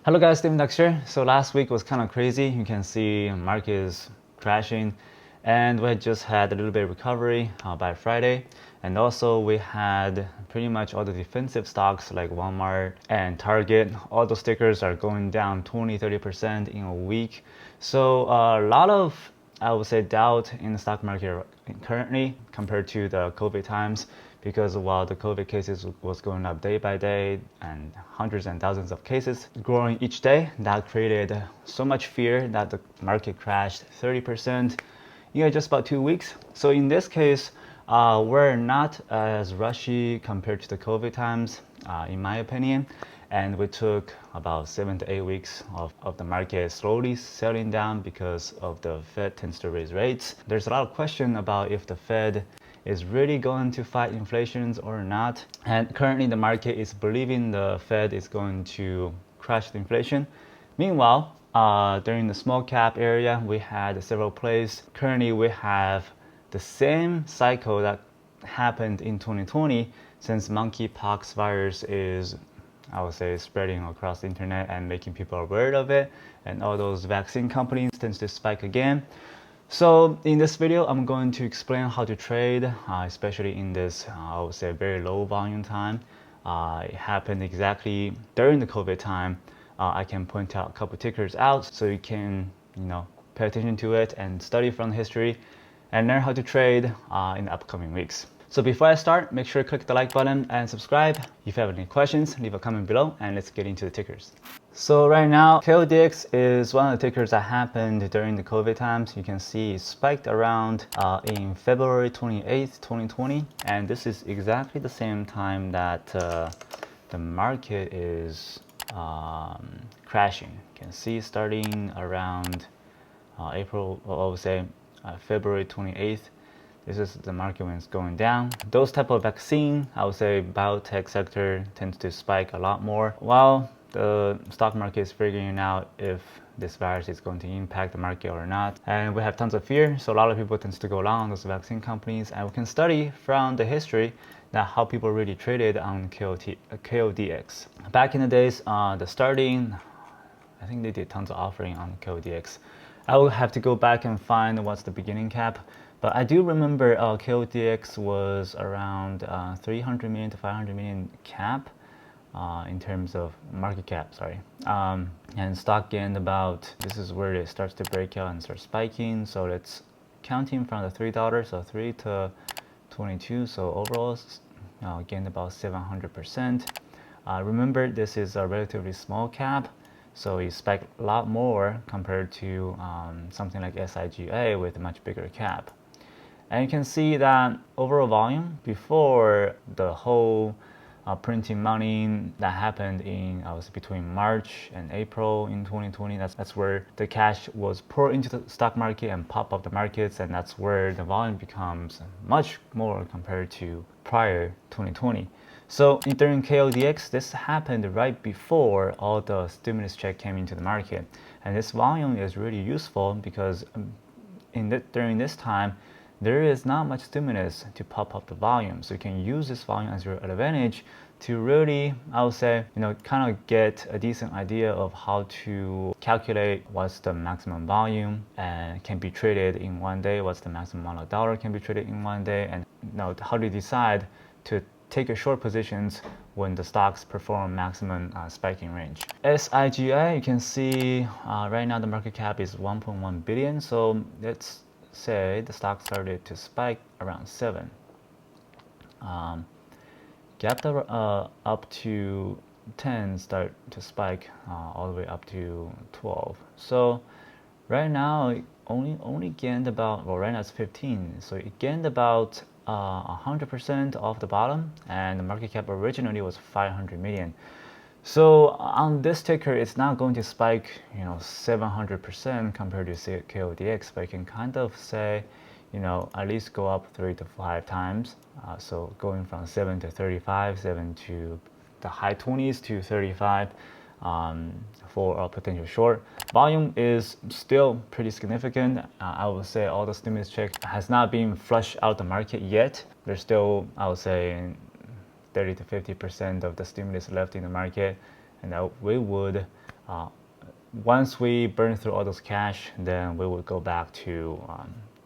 Hello guys, Steven Ducks here. So last week was kind of crazy. You can see market is crashing, and we had just had a little bit of recovery by Friday. And also we had pretty much all the defensive stocks like Walmart and Target. All those stickers are going down 20-30% in a week. So a lot of, I would say, doubt in the stock market currently compared to the COVID times, because while the COVID cases was going up day by day and hundreds and thousands of cases growing each day, that created so much fear that the market crashed 30% in just about 2 weeks. So in this case, we're not as rushy compared to the COVID times, in my opinion. And we took about 7 to 8 weeks of the market slowly settling down because of the Fed tends to raise rates. There's a lot of question about if the Fed is really going to fight inflation or not. And currently the market is believing the Fed is going to crush the inflation. Meanwhile, during the small cap area, we had several plays. Currently we have the same cycle that happened in 2020, since monkeypox virus is, I would say, spreading across the internet and making people aware of it, and all those vaccine companies tends to spike again. So in this video, I'm going to explain how to trade, especially in this, I would say, very low volume time. It happened exactly during the COVID time. I can point out a couple tickers out so you can, pay attention to it and study from the history and learn how to trade in the upcoming weeks. So before I start, make sure to click the like button and subscribe. If you have any questions, leave a comment below and let's get into the tickers. So right now, CODX is one of the tickers that happened during the COVID times. You can see it spiked around in February 28th, 2020. And this is exactly the same time that the market is crashing. You can see starting around April, or I would say February 28th. This is the market when it's going down. Those type of vaccine, I would say biotech sector tends to spike a lot more, while the stock market is figuring out if this virus is going to impact the market or not. And we have tons of fear, so a lot of people tend to go long on those vaccine companies, and we can study from the history that how people really traded on CODX. Back in the days, the starting, I think they did tons of offering on CODX. I will have to go back and find what's the beginning cap. But I do remember CODX was around 300 million to 500 million cap in terms of market cap, sorry. And stock gained about, this is where it starts to break out and start spiking. So it's counting from the $3, so 3 to 22. So overall, gained about 700%. Remember, this is a relatively small cap, so it spiked a lot more compared to something like SIGA with a much bigger cap. And you can see that overall volume before the whole printing money that happened in, I was between March and April in 2020. That's where the cash was poured into the stock market and pop up the markets, and that's where the volume becomes much more compared to prior 2020. So during KODX, this happened right before all the stimulus check came into the market, and this volume is really useful because during this time, there is not much stimulus to pop up the volume. So you can use this volume as your advantage to really, I would say, kind of get a decent idea of how to calculate what's the maximum volume and can be traded in one day, what's the maximum amount of dollar can be traded in one day, and how to decide to take your short positions when the stocks perform maximum spiking range. SIGA, you can see right now the market cap is 1.1 billion. So let's say the stock started to spike around 7, gapped up to 10, start to spike all the way up to 12. So right now it only gained about, well, right now it's 15, so it gained about 100% off the bottom, and the market cap originally was 500 million. So on this ticker, it's not going to spike, 700% compared to KODX, but you can kind of say, at least go up 3 to 5 times. So going from 7 to 35, 7 to the high 20s to 35 for a potential short. Volume is still pretty significant. I would say all the stimulus check has not been flushed out the market yet. There's still, I would say, 30 to 50% of the stimulus left in the market, and that we would Once we burn through all those cash, then we will go back to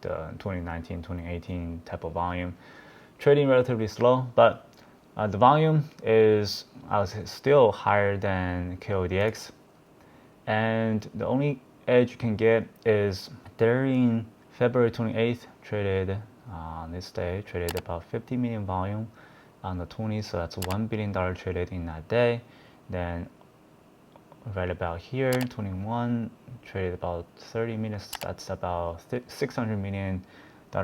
the 2019, 2018 type of volume. Trading relatively slow, but the volume is still higher than CODX. And the only edge you can get is during February 28th, traded this day, traded about 50 million volume on the 20, so that's $1 billion traded in that day. Then right about here, 21, traded about 30 minutes, that's about $600 million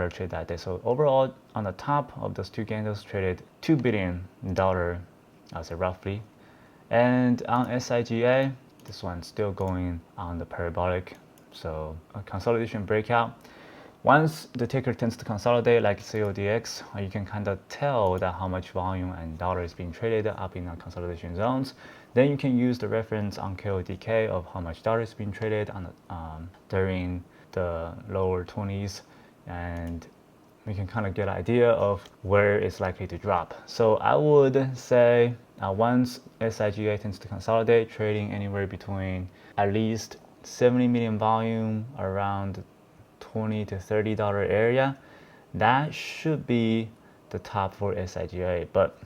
trade that day. So overall, on the top of those two candles, traded $2 billion, I would say roughly. And on SIGA, this one's still going on the parabolic, so a consolidation breakout. Once the ticker tends to consolidate like CODX, you can kind of tell that how much volume and dollar is being traded up in the consolidation zones. Then you can use the reference on KODK of how much dollar is being traded on the, during the lower 20s, and we can kind of get an idea of where it's likely to drop. So I would say once SIGA tends to consolidate, trading anywhere between at least 70 million volume around $20 to $30 area, that should be the top for SIGA. But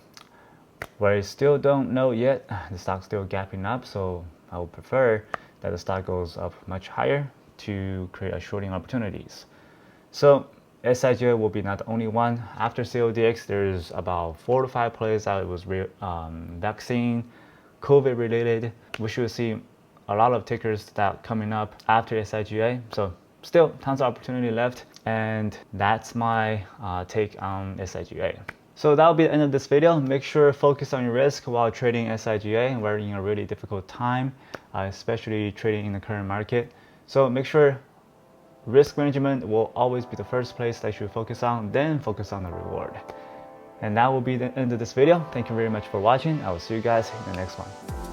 where I still don't know yet, the stock's still gapping up, so I would prefer that the stock goes up much higher to create a shorting opportunities. So SIGA will be not the only one. After CODX, there's about 4 to 5 plays that it was vaccine, COVID related. We should see a lot of tickers that coming up after SIGA. So still tons of opportunity left, and that's my take on SIGA. So that'll be the end of this video. Make sure to focus on your risk while trading SIGA. We're in a really difficult time, especially trading in the current market. So make sure risk management will always be the first place that you should focus on, then focus on the reward. And that will be the end of this video. Thank you very much for watching. I will see you guys in the next one.